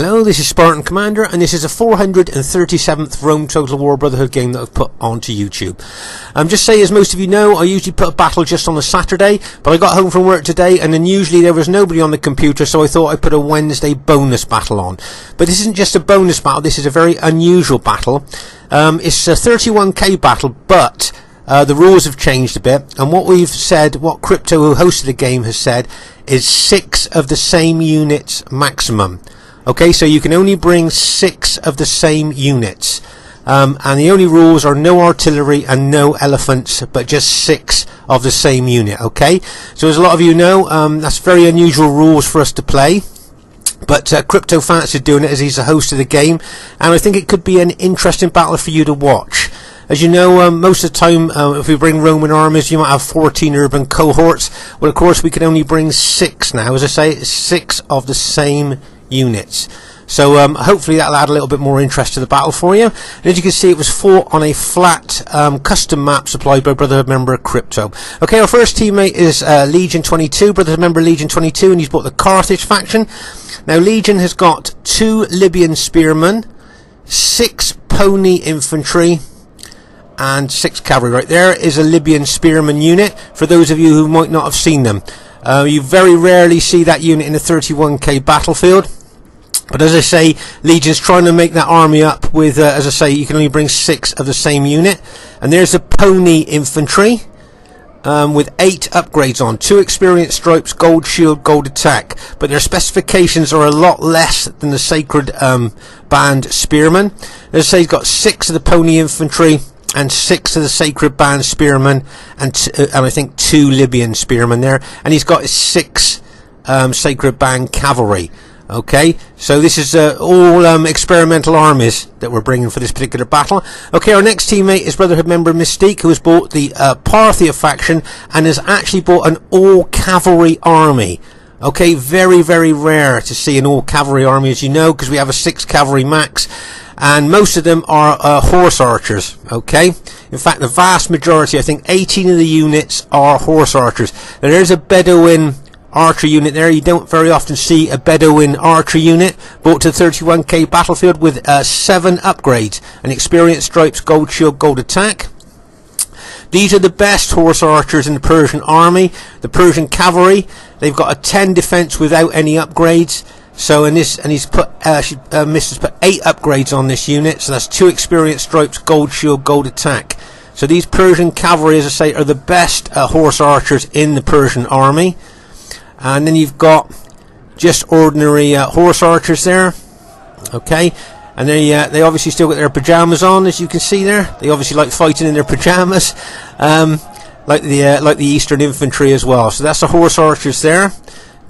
Hello, this is Spartan Commander, and this is a 437th Rome Total War Brotherhood game that I've put onto YouTube. Just say, as most of you know, I usually put a battle just on a Saturday, but I got home from work today, and then usually there was nobody on the computer, so I thought I'd put a Wednesday bonus battle on. But this isn't just a bonus battle, this is a very unusual battle. It's a 31k battle, but the rules have changed a bit, and what we've said, what Crypto, who hosted the game, has said, is 6 of the same units maximum. Okay, so you can only bring 6 of the same units, and the only rules are no artillery and no elephants, but just 6 of the same unit. Okay, so as a lot of you know, that's very unusual rules for us to play, but Crypto fancied doing it as he's the host of the game, and I think it could be an interesting battle for you to watch. As you know, most of the time, if we bring Roman armies, you might have 14 urban cohorts. Well, of course, we can only bring 6 now. As I say, 6 of the same units. So hopefully that'll add a little bit more interest to the battle for you. And as you can see, it was fought on a flat custom map supplied by Brotherhood member Crypto. Okay, our first teammate is Legion 22, Brotherhood member Legion 22, and he's bought the Carthage faction. Now Legion has got 2 Libyan spearmen, 6 pony infantry, and 6 cavalry. Right there is a Libyan spearman unit, for those of you who might not have seen them. You very rarely see that unit in a 31k battlefield. But as I say, Legion's trying to make that army up with, as I say, you can only bring 6 of the same unit. And there's the pony infantry with 8 upgrades on. 2 experience stripes, gold shield, gold attack. But their specifications are a lot less than the sacred band spearmen. As I say, he's got 6 of the pony infantry and 6 of the sacred band spearmen, and I think 2 Libyan spearmen there. And he's got 6 sacred band cavalry. Okay, so this is all experimental armies that we're bringing for this particular battle. Okay, our next teammate is Brotherhood member Mystique, who has bought the Parthia faction and has actually bought an all-cavalry army. Okay, very, very rare to see an all-cavalry army, as you know, because we have a 6 cavalry max, and most of them are horse archers. Okay, in fact, the vast majority, I think 18 of the units, are horse archers. Now, there's a Bedouin archer unit there. You don't very often see a Bedouin archer unit brought to the 31k battlefield with 7 upgrades, an experience stripes, gold shield, gold attack. These are the best horse archers in the Persian army. The Persian cavalry, they've got a 10 defense without any upgrades. So in this, and he's put Mrs. put 8 upgrades on this unit. So that's 2 experience stripes, gold shield, gold attack. So these Persian cavalry, as I say, are the best horse archers in the Persian army. And then you've got just ordinary horse archers there. Okay, and they obviously still got their pajamas on, as you can see there. They obviously like fighting in their pajamas, like the Eastern infantry as well. So that's the horse archers there,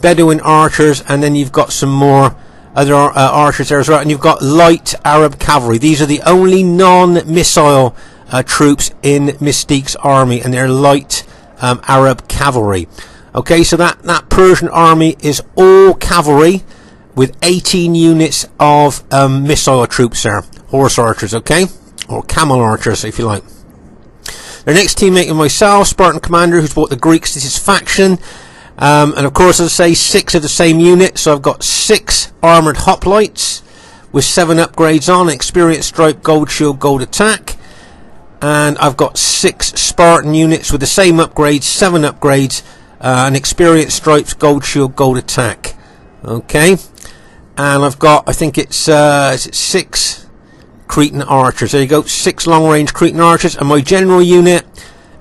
Bedouin archers, and then you've got some more other archers there as well. And you've got light Arab cavalry. These are the only non-missile troops in Mystique's army, and they're light Arab cavalry. Okay, so that Persian army is all cavalry with 18 units of missile troops there, horse archers, okay, or camel archers if you like. Their next teammate and myself, Spartan Commander, who's bought the Greeks. This is faction, and of course, as I say, 6 of the same unit. So I've got 6 armoured hoplites with 7 upgrades on, experience stripe, gold shield, gold attack. And I've got 6 Spartan units with the same upgrades, 7 upgrades, and experience stripes, gold shield, gold attack. Okay, and I've got, I think it's 6 Cretan archers. There you go, 6 long range Cretan archers, and my general unit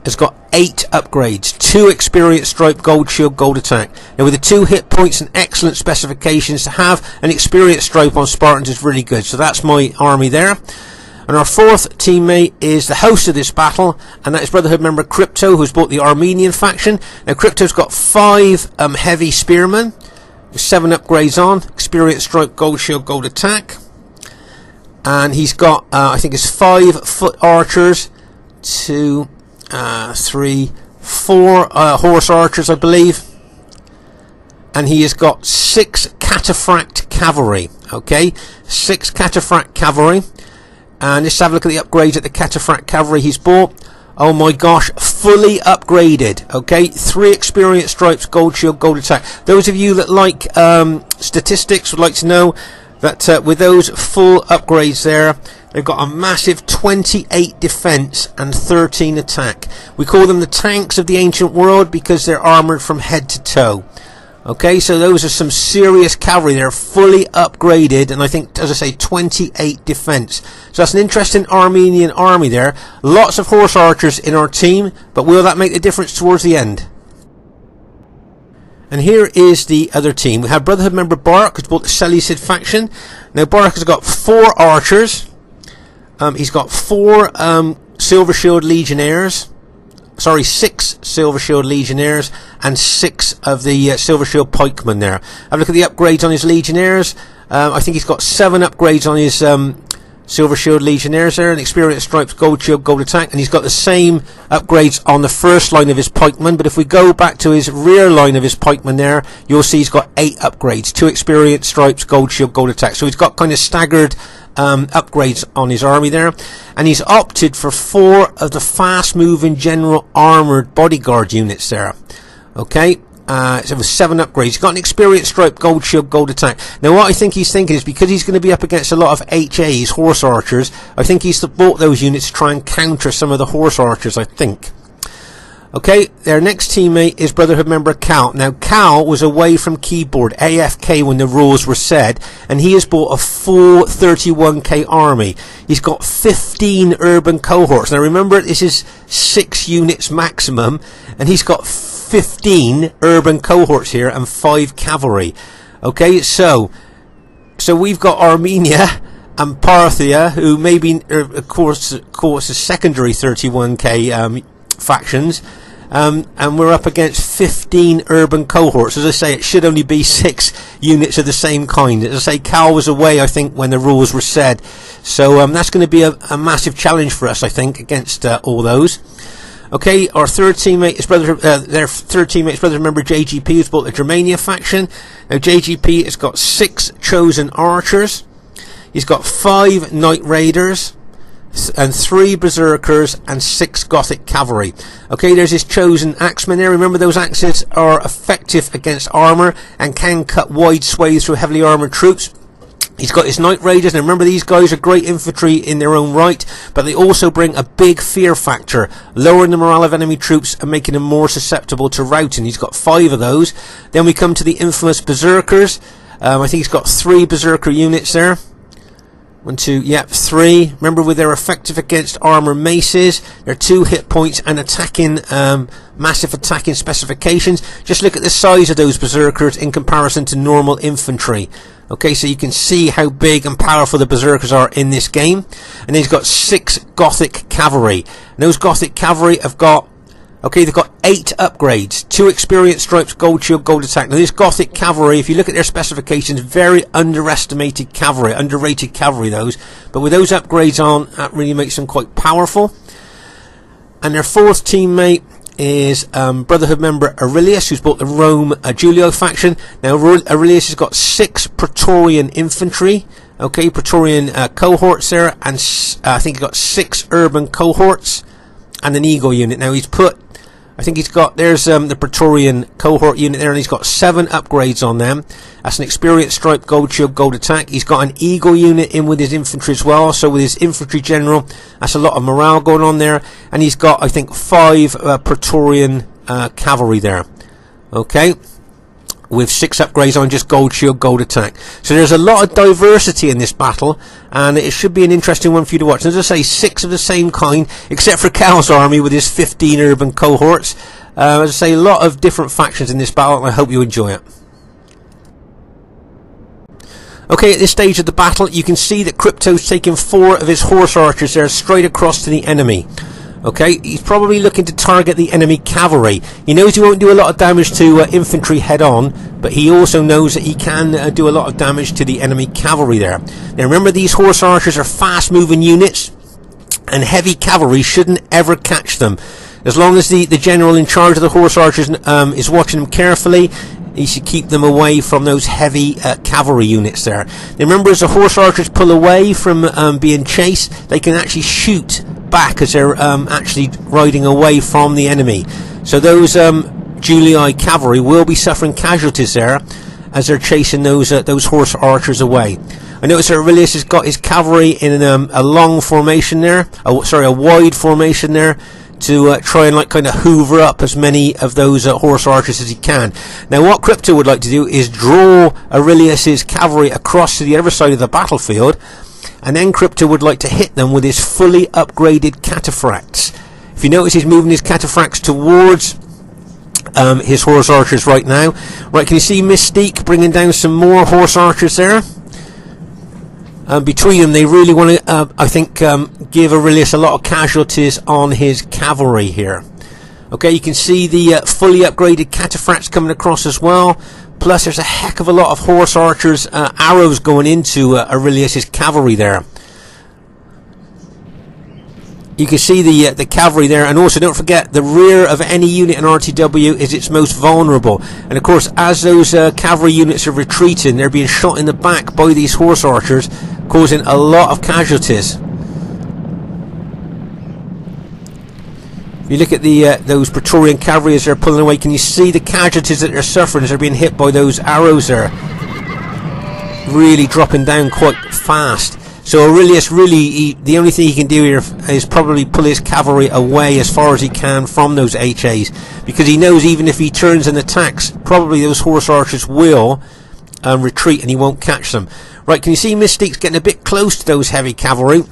has got 8 upgrades, 2 experience stripe, gold shield, gold attack. Now with the 2 hit points and excellent specifications, to have an experience stripe on Spartans is really good. So that's my army there. And our 4th teammate is the host of this battle, and that is Brotherhood member Crypto, who's bought the Armenian faction. Now Crypto's got 5 heavy spearmen with 7 upgrades on, experience stripe, gold shield, gold attack. And he's got, I think it's 5 foot archers, 2, 3, 4 horse archers, I believe. And he has got 6 cataphract cavalry, okay, 6 cataphract cavalry. And let's have a look at the upgrades at the cataphract cavalry he's bought. Oh my gosh, fully upgraded. Okay, 3 experience stripes, gold shield, gold attack. Those of you that like statistics would like to know But with those full upgrades there, they've got a massive 28 defense and 13 attack. We call them the tanks of the ancient world because they're armored from head to toe. Okay, so those are some serious cavalry. They're fully upgraded, and I think, as I say, 28 defense. So that's an interesting Armenian army there. Lots of horse archers in our team, but will that make the difference towards the end? And here is the other team. We have Brotherhood member Barak, who's bought the Seleucid faction. Now Barak has got 4 archers. He's got 4 Silver Shield Legionnaires. Sorry, 6 Silver Shield Legionnaires and 6 of the Silver Shield Pikemen there. Have a look at the upgrades on his Legionnaires. I think he's got 7 upgrades on his Silver Shield Legionnaires there, and Experience Stripes, Gold Shield, Gold Attack, and he's got the same upgrades on the first line of his pikemen. But if we go back to his rear line of his pikemen there, you'll see he's got 8 upgrades, 2 Experience Stripes, Gold Shield, Gold Attack. So he's got kind of staggered upgrades on his army there, and he's opted for 4 of the fast moving general armoured bodyguard units there. Okay, so with 7 upgrades. He's got an Experience Stripe, Gold Shield, Gold Attack. Now what I think he's thinking is, because he's going to be up against a lot of HAs, horse archers, I think he's bought those units to try and counter some of the horse archers, I think. Okay, their next teammate is Brotherhood member Cal. Now Cal was away from keyboard, AFK, when the rules were said, and he has bought a full 31k army. He's got 15 urban cohorts. Now remember, this is 6 units maximum, and he's got 15 urban cohorts here and 5 cavalry. Okay, so we've got Armenia and Parthia, who maybe of course a secondary 31k factions, and we're up against 15 urban cohorts. As I say, it should only be 6 units of the same kind. As I say, Cal was away, I think, when the rules were said, so that's going to be a massive challenge for us, I think, against all those. Okay, our third teammate is Brotherhood member JGP, who's bought the Germania faction. Now JGP has got 6 chosen archers. He's got 5 Knight Raiders and 3 Berserkers and 6 Gothic cavalry. Okay, there's his chosen axemen there. Remember, those axes are effective against armour and can cut wide swathes through heavily armoured troops. He's got his Knight Raiders, and remember, these guys are great infantry in their own right, but they also bring a big fear factor, lowering the morale of enemy troops and making them more susceptible to routing. He's got 5 of those. Then we come to the infamous Berserkers. I think he's got 3 Berserker units there. 1, 2, yep, 3. Remember, with their effective against armor maces, they're 2 hit points and attacking, massive attacking specifications. Just look at the size of those Berserkers in comparison to normal infantry. Okay, so you can see how big and powerful the Berserkers are in this game. And then he's got 6 Gothic cavalry. And those Gothic cavalry have got, okay, they've got 8 upgrades, 2 Experience Stripes, Gold Shield, Gold Attack. Now this Gothic cavalry, if you look at their specifications, very underrated cavalry those. But with those upgrades on, that really makes them quite powerful. And their fourth teammate is Brotherhood member Eles, who's bought the Rome Julio faction. Now Eles has got 6 Praetorian infantry, okay, Praetorian cohorts there, and I think he's got 6 urban cohorts and an Eagle unit. Now he's put, I think he's got, there's the Praetorian cohort unit there, and he's got 7 upgrades on them. That's an Experience Stripe, Gold Shield, Gold Attack. He's got an Eagle unit in with his infantry as well, so with his infantry general, that's a lot of morale going on there. And he's got, I think, 5 Praetorian cavalry there. Okay, with 6 upgrades on just Gold Shield, Gold Attack. So there's a lot of diversity in this battle, and it should be an interesting one for you to watch. And as I say, 6 of the same kind, except for Cal's army with his 15 urban cohorts. As I say, a lot of different factions in this battle, and I hope you enjoy it. Okay, at this stage of the battle, you can see that Crypto's taking 4 of his horse archers there straight across to the enemy. Okay, he's probably looking to target the enemy cavalry. He knows he won't do a lot of damage to infantry head on, but he also knows that he can do a lot of damage to the enemy cavalry there. Now remember, these horse archers are fast moving units, and heavy cavalry shouldn't ever catch them. As long as the general in charge of the horse archers is watching them carefully, he should keep them away from those heavy cavalry units there. Now remember, as the horse archers pull away from being chased, they can actually shoot back as they're actually riding away from the enemy. So those Julii cavalry will be suffering casualties there, as they're chasing those horse archers away. I notice that Aurelius has got his cavalry in a long formation there, a wide formation there, to try and like kind of hoover up as many of those horse archers as he can. Now what Crypto would like to do is draw Aurelius's cavalry across to the other side of the battlefield, and then Crypto would like to hit them with his fully upgraded cataphracts. If you notice, he's moving his cataphracts towards his horse archers right now. Right, can you see Mystique bringing down some more horse archers there? Between them, they really want to, I think, give Aurelius a lot of casualties on his cavalry here. Okay, you can see the fully upgraded cataphracts coming across as well. Plus, there's a heck of a lot of horse archers, arrows going into Aurelius's cavalry there. You can see the cavalry there, and also don't forget the rear of any unit in RTW is its most vulnerable. And of course, as those cavalry units are retreating, they're being shot in the back by these horse archers, causing a lot of casualties. If you look at those Praetorian cavalry as they're pulling away, can you see the casualties that they're suffering as they're being hit by those arrows there? Really dropping down quite fast. So Aurelius really, the only thing he can do here is probably pull his cavalry away as far as he can from those HAs, because he knows even if he turns and attacks, probably those horse archers will retreat and he won't catch them. Right, can you see Mystique's getting a bit close to those heavy cavalry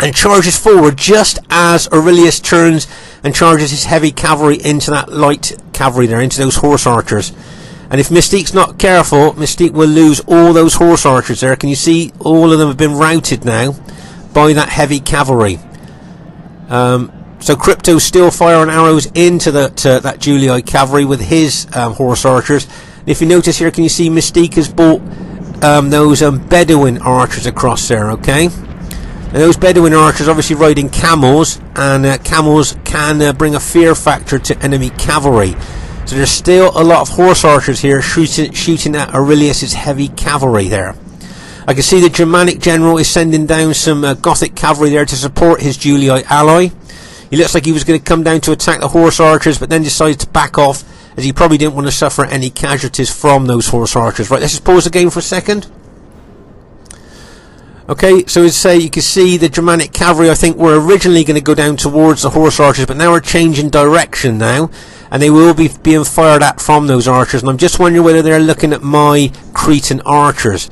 and charges forward just as Aurelius turns and charges his heavy cavalry into that light cavalry there, into those horse archers. And if Mystique's not careful, Mystique will lose all those horse archers there. Can you see all of them have been routed now by that heavy cavalry? So Crypto's still firing arrows into that Julii cavalry with his horse archers. And if you notice here, can you see Mystique has brought those Bedouin archers across there, okay? And those Bedouin archers obviously riding camels, and camels can bring a fear factor to enemy cavalry. So there's still a lot of horse archers here shooting at Aurelius's heavy cavalry there. I can see the Germanic general is sending down some Gothic cavalry there to support his Julii ally. He looks like he was going to come down to attack the horse archers, but then decided to back off as he probably didn't want to suffer any casualties from those horse archers. Right, let's just pause the game for a second. Okay, so as I say, you can see the Germanic cavalry, I think, were originally going to go down towards the horse archers, but now we're changing direction now, and they will be being fired at from those archers. And I'm just wondering whether they're looking at my Cretan archers.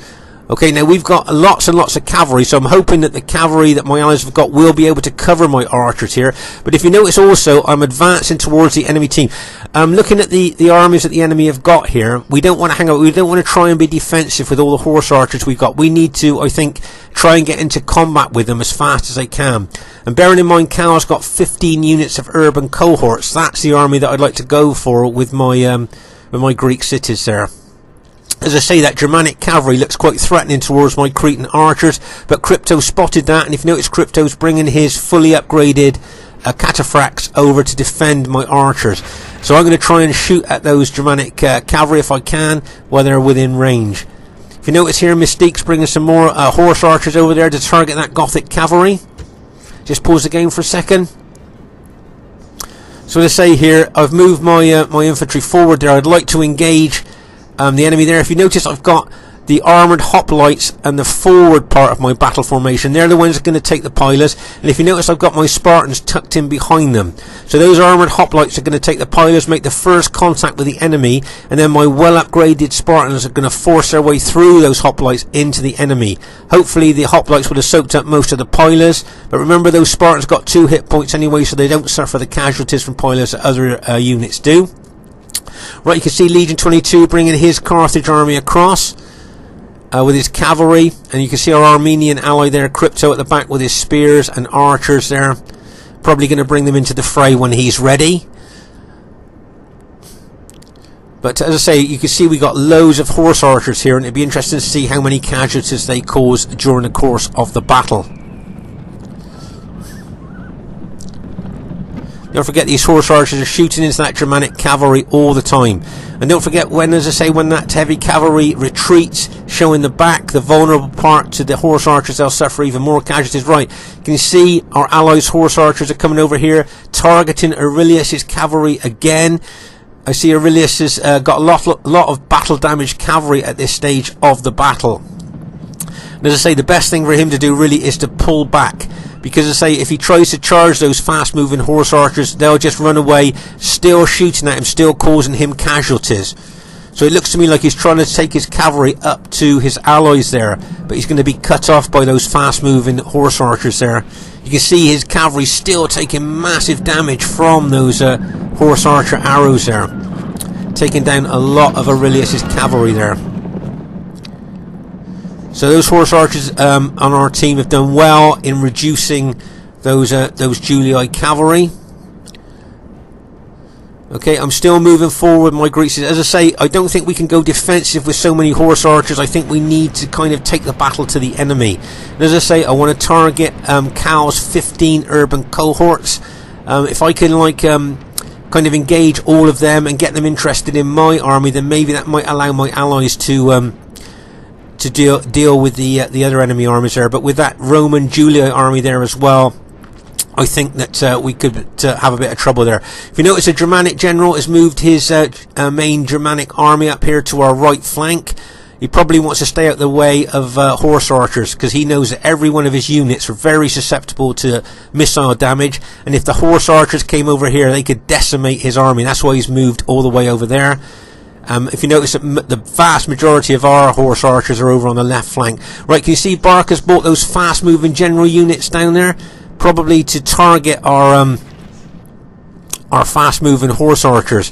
Okay, now we've got lots and lots of cavalry, so I'm hoping that the cavalry that my allies have got will be able to cover my archers here. But if you notice also, I'm advancing towards the enemy team. Looking at the armies that the enemy have got here, we don't want to hang out. We don't want to try and be defensive with all the horse archers we've got. We need to, I think, try and get into combat with them as fast as I can. And bearing in mind, Cal's got 15 units of urban cohorts. That's the army that I'd like to go for with my Greek cities there. As I say, that Germanic cavalry looks quite threatening towards my Cretan archers, but Crypto spotted that, and if you notice, Crypto's bringing his fully upgraded cataphracts over to defend my archers. So I'm going to try and shoot at those Germanic cavalry if I can, while they're within range. If you notice here, Mystique's bringing some more horse archers over there to target that Gothic cavalry. Just pause the game for a second. So as I say here, I've moved my my infantry forward there. I'd like to engage the enemy there. If you notice, I've got the armoured hoplites and the forward part of my battle formation. They're the ones that are going to take the pillars. And if you notice, I've got my Spartans tucked in behind them. So those armoured hoplites are going to take the pillars, make the first contact with the enemy, and then my well upgraded Spartans are going to force their way through those hoplites into the enemy. Hopefully the hoplites would have soaked up most of the pillars, but remember, those Spartans got 2 hit points anyway, so they don't suffer the casualties from pillars that other units do. Right, you can see Legion 22 bringing his Carthage army across with his cavalry, and you can see our Armenian ally there, Crypto, at the back with his spears and archers there, probably going to bring them into the fray when he's ready. But as I say, you can see we got loads of horse archers here, and it'd be interesting to see how many casualties they cause during the course of the battle. Don't forget, these horse archers are shooting into that Germanic cavalry all the time. And don't forget, when, as I say, when that heavy cavalry retreats, showing the back, the vulnerable part to the horse archers, they'll suffer even more casualties. Right, can you see our allies' horse archers are coming over here, targeting Aurelius's cavalry again. I see Aurelius has got a lot of battle damage cavalry at this stage of the battle. And as I say, the best thing for him to do really is to pull back, because as I say, if he tries to charge those fast moving horse archers, they'll just run away, still shooting at him, still causing him casualties. So it looks to me like he's trying to take his cavalry up to his allies there, but he's going to be cut off by those fast moving horse archers there. You can see his cavalry still taking massive damage from those horse archer arrows there, taking down a lot of Aurelius's cavalry there. So those horse archers on our team have done well in reducing those Julii cavalry. Okay, I'm still moving forward with my Greeks. As I say, I don't think we can go defensive with so many horse archers. I think we need to kind of take the battle to the enemy. And as I say, I want to target Cal's 15 urban cohorts. If I can kind of engage all of them and get them interested in my army, then maybe that might allow my allies to deal with the other enemy armies there. But with that Roman Julii army there as well, I think that we could have a bit of trouble there. If you notice, a Germanic general has moved his main Germanic army up here to our right flank. He probably wants to stay out the way of horse archers, because he knows that every one of his units are very susceptible to missile damage, and if the horse archers came over here, they could decimate his army. That's why he's moved all the way over there. If you notice that the vast majority of our horse archers are over on the left flank. Right, can you see Barca's brought those fast moving general units down there? Probably to target our fast moving horse archers.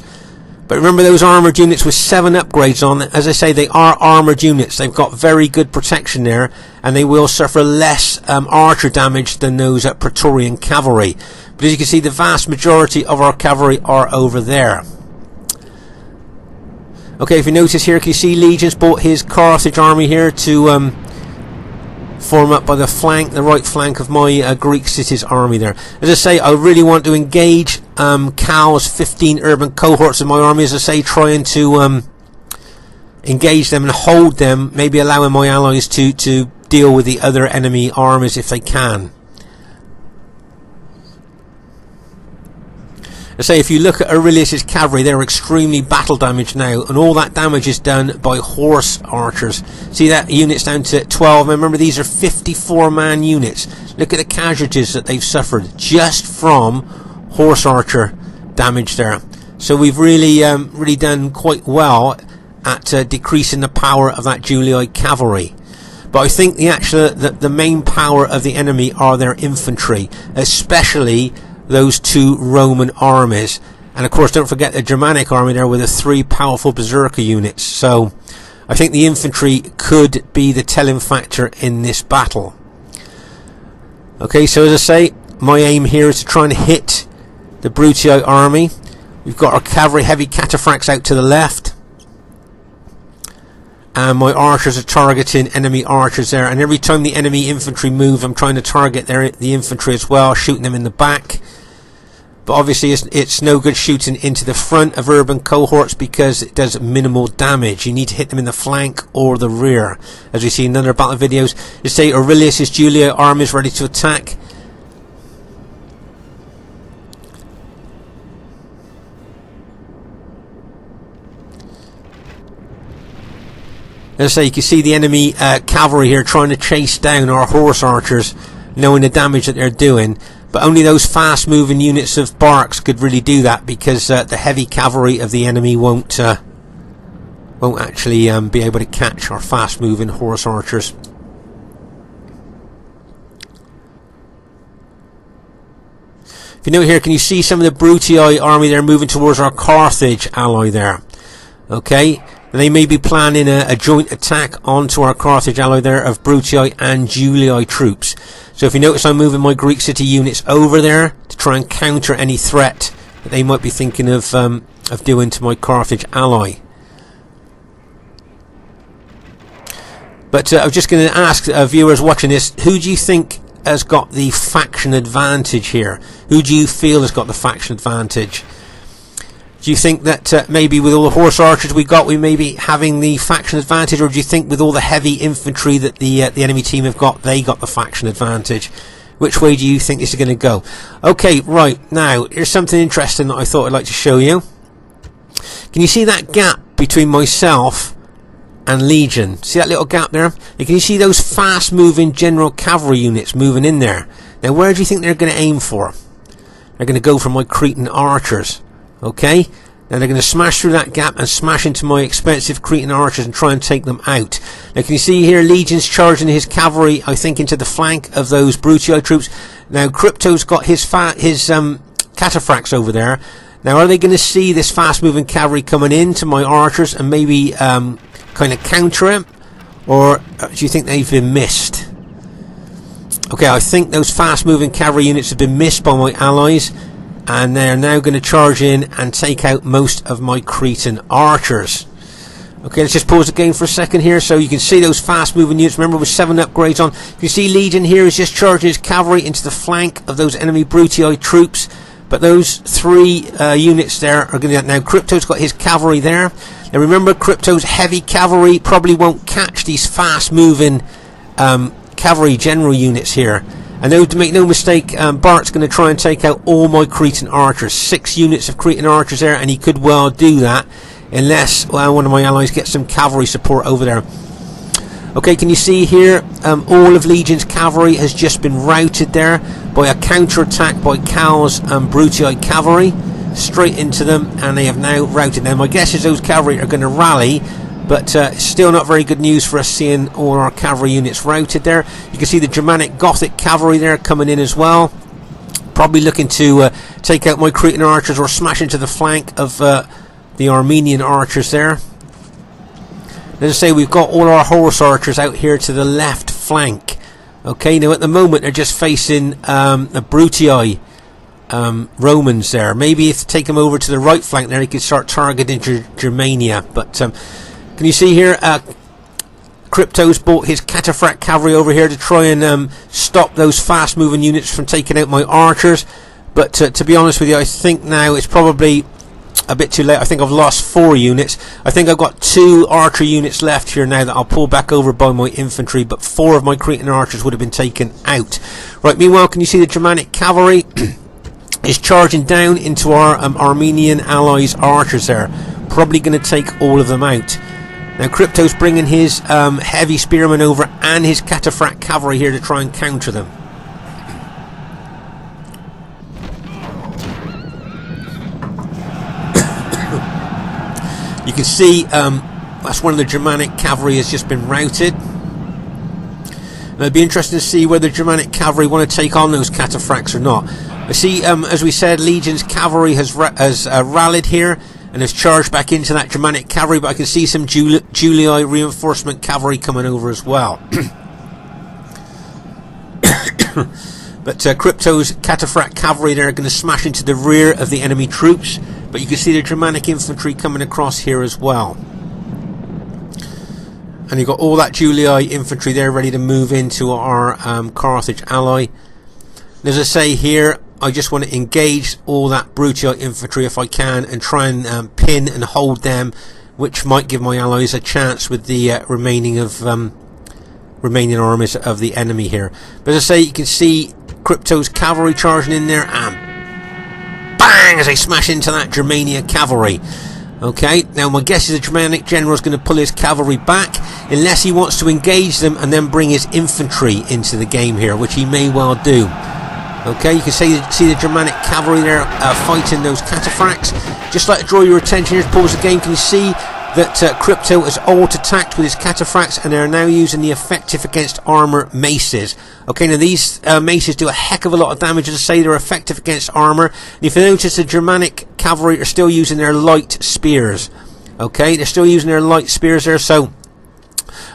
But remember, those armoured units with 7 upgrades on, as I say, they are armoured units. They've got very good protection there, and they will suffer less archer damage than those Praetorian cavalry. But as you can see, the vast majority of our cavalry are over there. Okay, if you notice here, can you see Legion's brought his Carthage army here to form up by the right flank of my Greek cities army there. As I say, I really want to engage Cal's 15 urban cohorts of my army, as I say, trying to engage them and hold them, maybe allowing my allies to deal with the other enemy armies if they can. I say, if you look at Aurelius's cavalry, they're extremely battle damaged now, and all that damage is done by horse archers. See that unit's down to 12. Remember, these are 54-man units. Look at the casualties that they've suffered just from horse archer damage there. So we've really done quite well at decreasing the power of that Julii cavalry. But I think the main power of the enemy are their infantry, especially those 2 Roman armies. And of course, don't forget the Germanic army there with the 3 powerful berserker units. So I think the infantry could be the telling factor in this battle. Okay, so as I say, my aim here is to try and hit the Brutii army. We've got our cavalry heavy cataphracts out to the left, and my archers are targeting enemy archers there. And every time the enemy infantry move, I'm trying to target the infantry as well, shooting them in the back. But obviously it's no good shooting into the front of urban cohorts, because it does minimal damage. You need to hit them in the flank or the rear. As we see in other battle videos, they say Aurelius's Julii army is ready to attack. As I say, you can see the enemy cavalry here trying to chase down our horse archers, knowing the damage that they're doing. But only those fast moving units of barks could really do that, because the heavy cavalry of the enemy won't actually be able to catch our fast moving horse archers. If you note here, can you see some of the Brutii army there moving towards our Carthage ally there? Okay, they may be planning a joint attack onto our Carthage ally there of Brutii and Julii troops. So if you notice, I'm moving my Greek city units over there to try and counter any threat that they might be thinking of doing to my Carthage ally. But I was just going to ask viewers watching this, who do you think has got the faction advantage here? Who do you feel has got the faction advantage? Do you think that maybe with all the horse archers we got, we may be having the faction advantage, or do you think with all the heavy infantry that the enemy team have got, they got the faction advantage? Which way do you think this is going to go? Okay, right, now here's something interesting that I thought I'd like to show you. Can you see that gap between myself and Legion? See that little gap there? And can you see those fast moving general cavalry units moving in there? Now where do you think they're going to aim for? They're going to go for my Cretan archers. Okay? Now they're going to smash through that gap and smash into my expensive Cretan archers and try and take them out. Now can you see here Legion's charging his cavalry, I think, into the flank of those Brutii troops. Now Crypto's got his cataphracts over there. Now are they going to see this fast moving cavalry coming into my archers and maybe kind of counter it? Or do you think they've been missed? Okay, I think those fast moving cavalry units have been missed by my allies, and they're now going to charge in and take out most of my Cretan archers. Okay, let's just pause the game for a second here so you can see those fast moving units. Remember, with 7 upgrades on, you can see Legion here is just charging his cavalry into the flank of those enemy Brutii troops. But those 3 units there are going to... Now Crypto's got his cavalry there. Now remember, Crypto's heavy cavalry probably won't catch these fast moving cavalry general units here. And to make no mistake, Bart's going to try and take out all my Cretan archers. 6 units of Cretan archers there, and he could well do that unless one of my allies gets some cavalry support over there. Okay, can you see here all of Legion's cavalry has just been routed there by a counter-attack by Cal's Brutii cavalry straight into them, and they have now routed them. My guess is those cavalry are going to rally, but still not very good news for us seeing all our cavalry units routed there. You can see the Germanic Gothic cavalry there coming in as well, probably looking to take out my Cretan archers or smash into the flank of the Armenian archers there. As I say, we've got all our horse archers out here to the left flank. Okay, now at the moment they're just facing the Brutii Romans there. Maybe if they take them over to the right flank there, he could start targeting Germania. But can you see here, Crypto's brought his cataphract cavalry over here to try and stop those fast moving units from taking out my archers. But to be honest with you, I think now it's probably a bit too late. I think I've lost 4 units. I think I've got 2 archer units left here now that I'll pull back over by my infantry, but 4 of my Cretan archers would have been taken out. Right, meanwhile, can you see the Germanic cavalry is charging down into our Armenian allies' archers there, probably going to take all of them out. Now Crypto's bringing his heavy spearmen over and his cataphract cavalry here to try and counter them. You can see that's one of the Germanic cavalry has just been routed. And it'd be interesting to see whether Germanic cavalry want to take on those cataphracts or not. I see, as we said, Legion's cavalry has rallied here and has charged back into that Germanic cavalry, but I can see some Julii reinforcement cavalry coming over as well. But Crypto's cataphract cavalry there are going to smash into the rear of the enemy troops. But you can see the Germanic infantry coming across here as well. And you've got all that Julii infantry there ready to move into our Carthage ally. And as I say here, I just want to engage all that Brutii infantry if I can and try and pin and hold them, which might give my allies a chance with the remaining armies of the enemy here. But as I say, you can see Crypto's cavalry charging in there and bang as they smash into that Germania cavalry. Okay, now my guess is the Germanic general is going to pull his cavalry back unless he wants to engage them and then bring his infantry into the game here, which he may well do. Okay, you can see the Germanic cavalry there fighting those cataphracts. Just like to draw your attention here, pause the game. Can you see that Crypto has alt-attacked with his cataphracts and they are now using the effective against armour maces. Okay, now these maces do a heck of a lot of damage. As I say, they're effective against armour. And if you notice, the Germanic cavalry are still using their light spears. Okay, they're still using their light spears there, so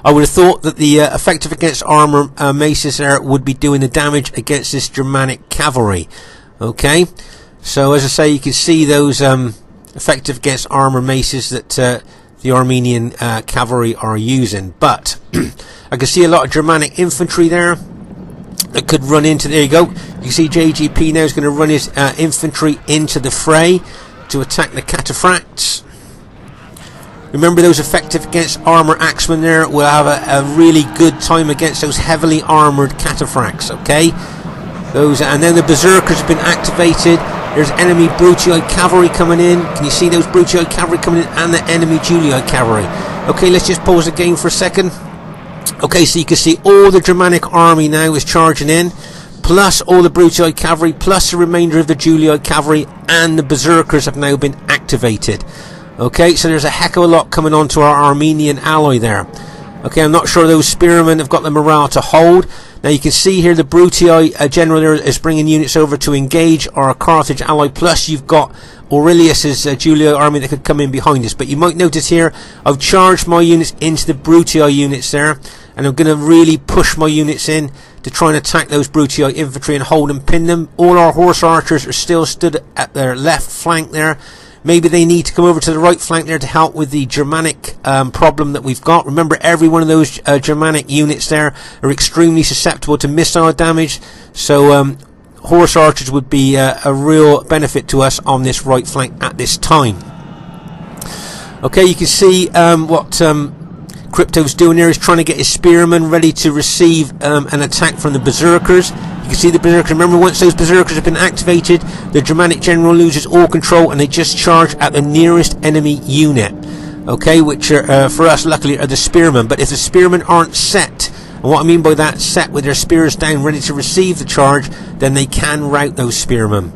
I would have thought that the effective against armour maces there would be doing the damage against this Germanic cavalry. Okay, so as I say, you can see those effective against armour maces that the Armenian cavalry are using. But I can see a lot of Germanic infantry there that could run into... There you go. You can see JGP now is going to run his infantry into the fray to attack the cataphracts. Remember, those effective against armour axemen there will have a really good time against those heavily armoured cataphracts. Okay, those, and then the berserkers have been activated. There's enemy Brutii cavalry coming in. Can you see those Brutii cavalry coming in, and the enemy Julii cavalry? Okay, let's just pause the game for a second. Okay, so you can see all the Germanic army now is charging in, plus all the Brutii cavalry, plus the remainder of the Julii cavalry, and the berserkers have now been activated. Okay, so there's a heck of a lot coming on to our Armenian ally there. Okay, I'm not sure those spearmen have got the morale to hold. Now you can see here the Brutii general there is bringing units over to engage our Carthage ally, plus you've got Aurelius's Julii army that could come in behind us. But you might notice here I've charged my units into the Brutii units there, and I'm going to really push my units in to try and attack those Brutii infantry and hold and pin them. All our horse archers are still stood at their left flank there. Maybe they need to come over to the right flank there to help with the Germanic problem that we've got. Remember, every one of those Germanic units there are extremely susceptible to missile damage. So horse archers would be a real benefit to us on this right flank at this time. Okay, you can see what Crypto's doing there is trying to get his spearmen ready to receive an attack from the berserkers. You can see the berserkers. Remember, once those berserkers have been activated, the Germanic general loses all control and they just charge at the nearest enemy unit. Okay, which are, for us, luckily, are the spearmen. But if the spearmen aren't set, and what I mean by that, set with their spears down, ready to receive the charge, then they can rout those spearmen.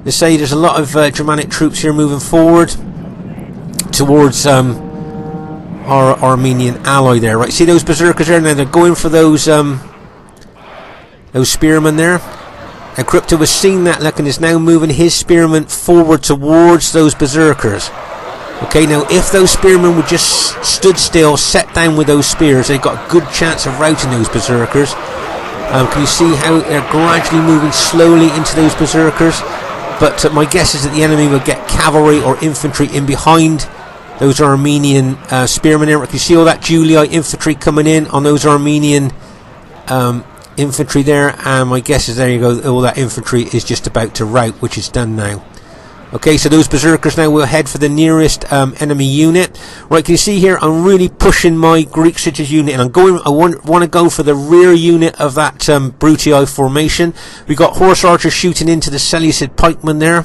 They say there's a lot of Germanic troops here moving forward towards our Armenian ally there. Right, see those berserkers there? Now they're going for those spearmen there. And Crypto has seen that, look, and is now moving his spearmen forward towards those berserkers. Okay, now if those spearmen would just stood still, set down with those spears, they've got a good chance of routing those berserkers. Can you see how they're gradually moving slowly into those berserkers? But my guess is that the enemy will get cavalry or infantry in behind those Armenian spearmen there. You can see all that Julii infantry coming in on those Armenian infantry there, and my guess is, there you go, all that infantry is just about to rout, which is done now. Okay, so those berserkers now will head for the nearest enemy unit. Right, can you see here I'm really pushing my Greek cities unit, and I want to go for the rear unit of that Brutii formation. We've got horse archers shooting into the Seleucid pikemen there.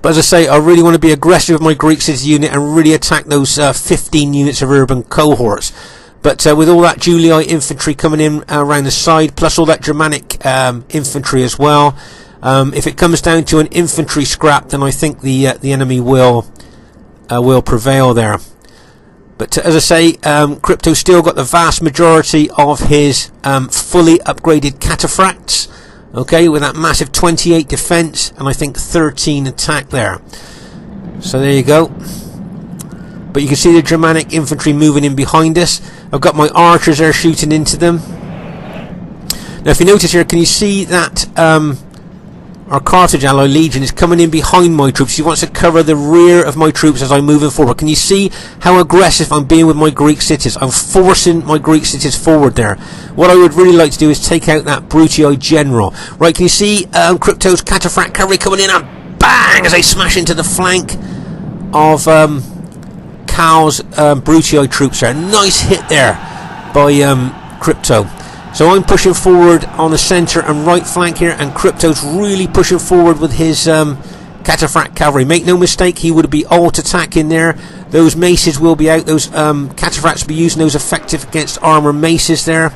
But as I say, I really want to be aggressive with my Greek cities unit and really attack those 15 units of urban cohorts. But with all that Julii infantry coming in around the side, plus all that Germanic infantry as well, if it comes down to an infantry scrap, then I think the enemy will prevail there. But as I say, Crypto's still got the vast majority of his fully upgraded cataphracts. Okay, with that massive 28 defense and I think 13 attack there. So there you go. But you can see the Germanic infantry moving in behind us. I've got my archers there shooting into them. Now if you notice here, can you see that our Carthage ally Legion is coming in behind my troops? He wants to cover the rear of my troops as I'm moving forward. Can you see how aggressive I'm being with my Greek cities? I'm forcing my Greek cities forward there. What I would really like to do is take out that Brutii general. Right, can you see Crypto's cataphract cavalry coming in, and bang, as they smash into the flank of Cal's Brutii troops there. Nice hit there by Crypto. So I'm pushing forward on the centre and right flank here, and Crypto's really pushing forward with his cataphract cavalry. Make no mistake, he would be alt attacking there. Those maces will be out. Those cataphracts will be using those effective against armour maces there.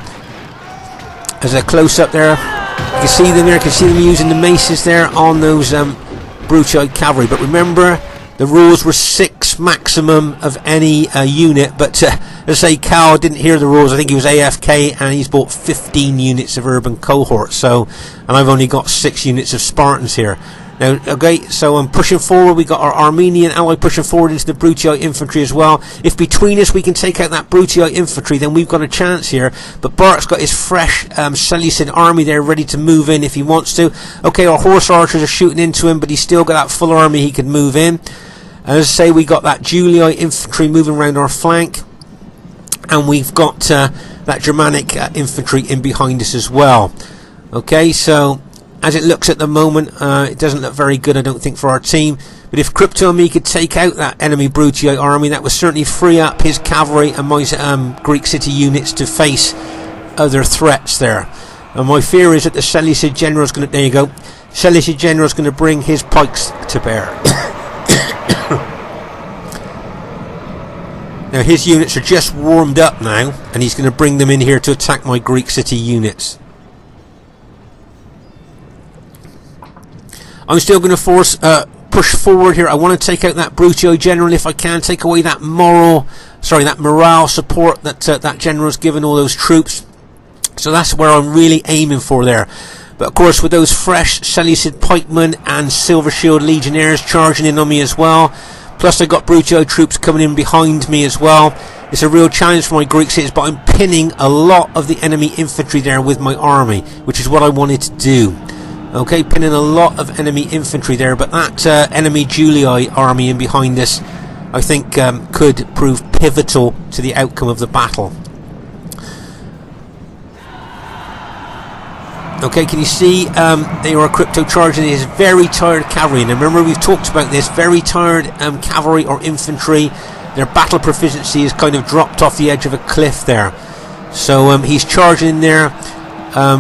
As a close up there, you can see them there. You can see them using the maces there on those Brutii cavalry. But remember, the rules were 6 maximum of any unit, but as I say, Cal didn't hear the rules. I think he was AFK, and he's bought 15 units of urban cohort. So, and I've only got 6 units of Spartans here. Now, okay, so I'm pushing forward. We got our Armenian ally pushing forward into the Brutii infantry as well. If between us we can take out that Brutii infantry, then we've got a chance here. But Bart's got his fresh Seleucid army there ready to move in if he wants to. Okay, our horse archers are shooting into him, but he's still got that full army he can move in. And as I say, we got that Julii infantry moving around our flank, and we've got that Germanic infantry in behind us as well. Okay, so as it looks at the moment, it doesn't look very good, I don't think, for our team. But if Crypto and me could take out that enemy Brutii army, that would certainly free up his cavalry and my Greek city units to face other threats there. And my fear is that the Seleucid general is going to, there you go, Seleucid general is going to bring his pikes to bear. Now his units are just warmed up now, and he's going to bring them in here to attack my Greek city units. I'm still going to push forward here. I want to take out that Bruttii general if I can, take away that morale support that that general's given all those troops. So that's where I'm really aiming for there. But of course, with those fresh Seleucid pikemen and Silver Shield legionnaires charging in on me as well, plus I got Bruttii troops coming in behind me as well, it's a real challenge for my Greek cities. But I'm pinning a lot of the enemy infantry there with my army, which is what I wanted to do. Okay, pinning a lot of enemy infantry there, but that enemy Julii army in behind us, I think, could prove pivotal to the outcome of the battle. Okay, can you see they are crypto charging his very tired cavalry? And remember, we've talked about this, very tired cavalry or infantry. Their battle proficiency is kind of dropped off the edge of a cliff there. So he's charging in there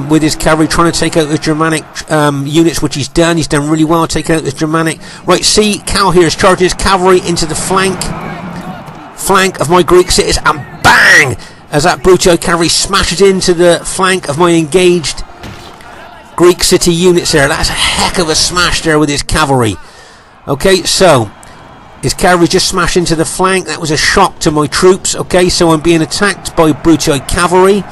with his cavalry, trying to take out the Germanic units, which he's done. He's done really well taking out this Germanic. Right, see, Cal here is charging his cavalry into the flank of my Greek cities, and bang! As that Bruttii cavalry smashes into the flank of my engaged Greek city units there. That's a heck of a smash there with his cavalry. Okay, so his cavalry just smashed into the flank. That was a shock to my troops. Okay, so I'm being attacked by Bruttii cavalry.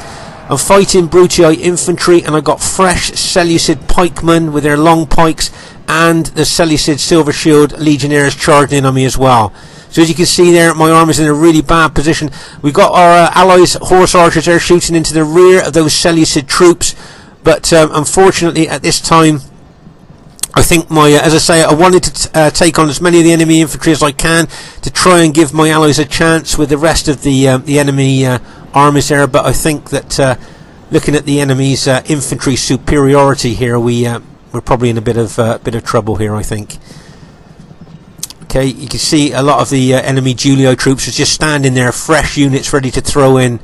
I'm fighting Bruttii infantry, and I got fresh Seleucid pikemen with their long pikes, and the Seleucid Silver Shield legionnaires charging in on me as well. So as you can see there, my army is in a really bad position. We've got our allies horse archers there shooting into the rear of those Seleucid troops, but unfortunately at this time, I think as I say, I wanted to take on as many of the enemy infantry as I can to try and give my allies a chance with the rest of the enemy armies there. But I think that looking at the enemy's infantry superiority here, we're probably in a bit of trouble here, I think. Okay, you can see a lot of the enemy Julii troops are just standing there, fresh units ready to throw in.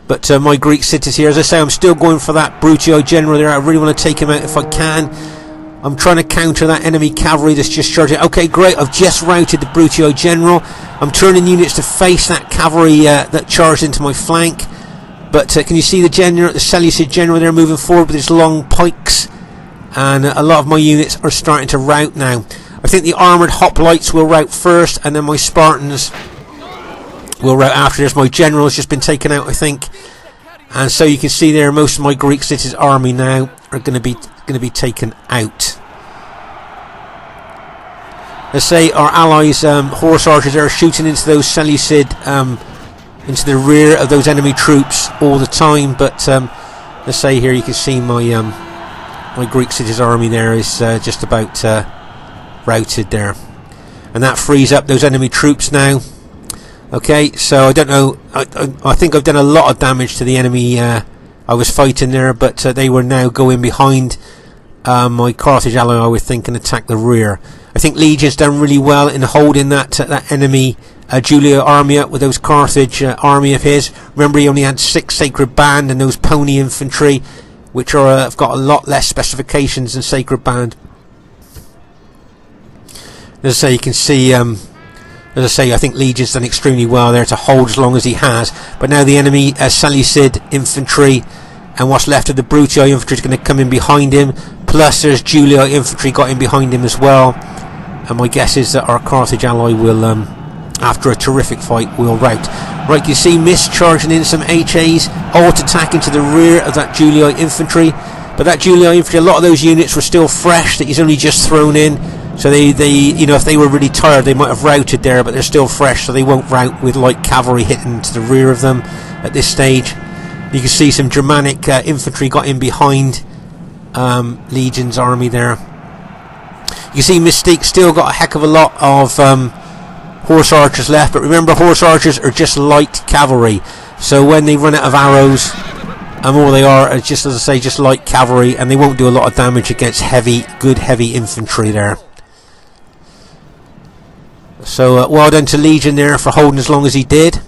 But my Greek cities here, as I say, I'm still going for that Bruttii general there. I really want to take him out if I can. I'm trying to counter that enemy cavalry that's just charging. Okay, great, I've just routed the Bruttii general. I'm turning units to face that cavalry that charged into my flank. But can you see the Seleucid general there moving forward with his long pikes? And a lot of my units are starting to rout now. I think the armoured hoplites will rout first, and then my Spartans will rout after this. My general has just been taken out, I think. And so you can see there, most of my Greek cities army now are going to be taken out. Let's say our allies horse archers are shooting into those Seleucid into the rear of those enemy troops all the time, but let's say here you can see my my Greek cities army there is just about routed there, and that frees up those enemy troops now. Okay, so I don't know, I think I've done a lot of damage to the enemy I was fighting there, but they were now going behind my Carthage ally, I would think, and attack the rear. I think Legion's done really well in holding that enemy Julii army up with those Carthage army of his. Remember, he only had 6 Sacred Band and those pony infantry, which are have got a lot less specifications than Sacred Band. As I say, you can see, as I say, I think Legion's done extremely well there to hold as long as he has. But now the enemy Seleucid infantry and what's left of the Bruttii infantry is going to come in behind him. Plus there's Julii infantry got in behind him as well. And my guess is that our Carthage ally will, after a terrific fight, will rout. Right, you see Mist charging in some HAs, alt-attack into the rear of that Julii infantry. But that Julii infantry, a lot of those units were still fresh that he's only just thrown in. So they, you know, if they were really tired, they might have routed there, but they're still fresh, so they won't rout with light cavalry hitting to the rear of them at this stage. You can see some Germanic infantry got in behind Legion's army there. You can see Mystique still got a heck of a lot of horse archers left, but remember, horse archers are just light cavalry. So when they run out of arrows, all they are just, as I say, just light cavalry, and they won't do a lot of damage against good heavy infantry there. So well done to Legion there for holding as long as he did.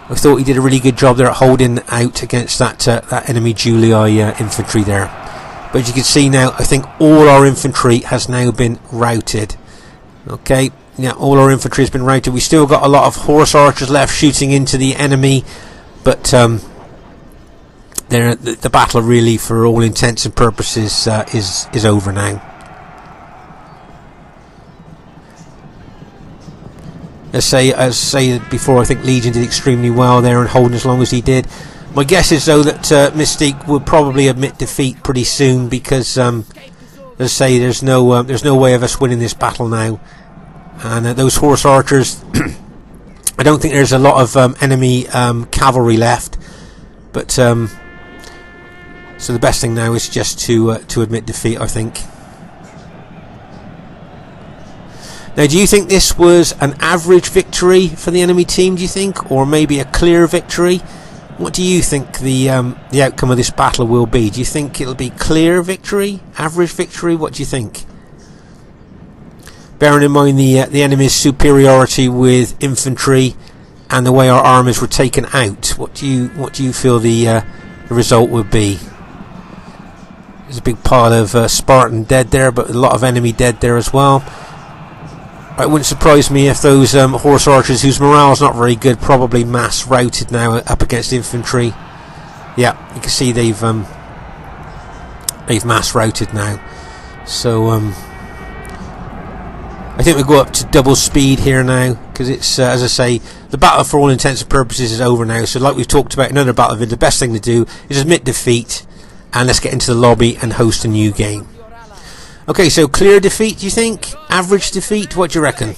I thought he did a really good job there at holding out against that enemy Julii infantry there. but as you can see now, I think all our infantry has now been routed. Okay, yeah, all our infantry has been routed. We still got a lot of horse archers left shooting into the enemy, but the battle really, for all intents and purposes, is over now. As I say before, I think Legion did extremely well there and holding as long as he did. My guess is though that Mystique will probably admit defeat pretty soon, because as I say, there's no way of us winning this battle now. And those horse archers, I don't think there's a lot of enemy cavalry left, but so the best thing now is just to admit defeat, I think. Now, do you think this was an average victory for the enemy team, do you think, or maybe a clear victory? What do you think the outcome of this battle will be? Do you think it'll be clear victory, average victory? What do you think? Bearing in mind the enemy's superiority with infantry and the way our armies were taken out, what do you feel the result would be? There's a big pile of Spartan dead there, but a lot of enemy dead there as well. It wouldn't surprise me if those horse archers, whose morale's not very good, probably mass routed now up against infantry. Yeah, you can see they've mass routed now. So I think we go up to double speed here now, because it's as I say, the battle for all intents and purposes is over now. So like we've talked about in another battle, the best thing to do is admit defeat, and let's get into the lobby and host a new game. Okay, so clear defeat, do you think? Average defeat? What do you reckon?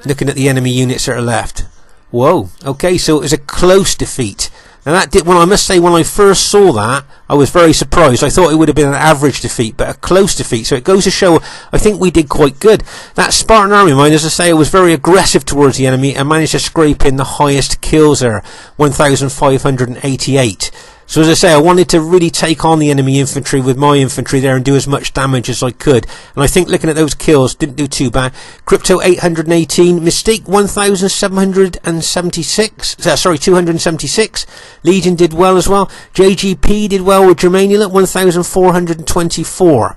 Looking at the enemy units that are left. Whoa, okay, so it was a close defeat. Now that did, well, I must say, when I first saw that, I was very surprised. I thought it would have been an average defeat, but a close defeat. So it goes to show, I think we did quite good. That Spartan army of mine, as I say, was very aggressive towards the enemy and managed to scrape in the highest kills there, 1,588. So as I say, I wanted to really take on the enemy infantry with my infantry there and do as much damage as I could. And I think looking at those kills, didn't do too bad. Crypto 818, Mystique 1,776, 276. Legion did well as well. JGP did well with Germania, 1,424.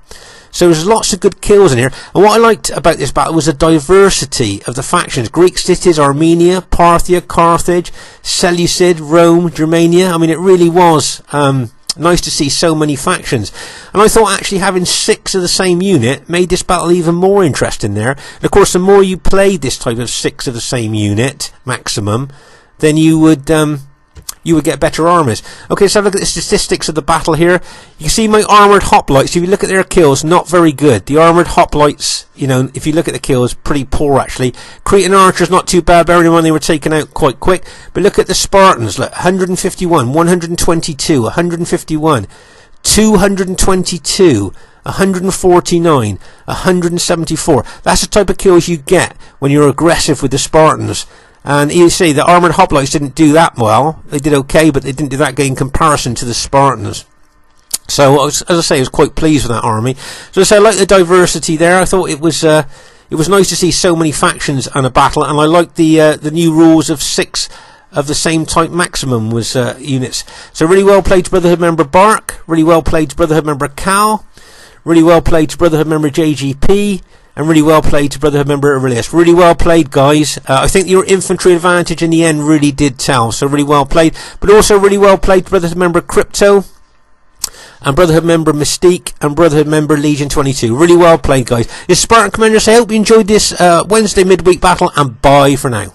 So there's lots of good kills in here. And what I liked about this battle was the diversity of the factions. Greek cities, Armenia, Parthia, Carthage, Seleucid, Rome, Germania. I mean, it really was nice to see so many factions. And I thought actually having 6 of the same unit made this battle even more interesting there. And of course, the more you played this type of 6 of the same unit, maximum, then you would get better armies. Okay, let's have a look at the statistics of the battle here. You can see my armoured hoplites. If you look at their kills, not very good. The armoured hoplites, you know, if you look at the kills, pretty poor actually. Cretan archers, not too bad, bearing in mind they were taken out quite quick. But look at the Spartans. Look, 151, 122, 151, 222, 149, 174. That's the type of kills you get when you're aggressive with the Spartans. And you see, the armoured hoplites didn't do that well. They did okay, but they didn't do that good in comparison to the Spartans. So, as I say, I was quite pleased with that army. So, I like the diversity there. I thought it was nice to see so many factions on a battle, and I liked the new rules of 6 of the same type maximum was units. So, really well played to Brotherhood member Bark. Really well played to Brotherhood member Cal. Really well played to Brotherhood member JGP. And really well played to Brotherhood member Eles. Really well played, guys. I think your infantry advantage in the end really did tell. So really well played. But also really well played to Brotherhood member Crypto. And Brotherhood member Mystique. And Brotherhood member Legion 22. Really well played, guys. This is Spartan Commander. So I hope you enjoyed this Wednesday midweek battle. And bye for now.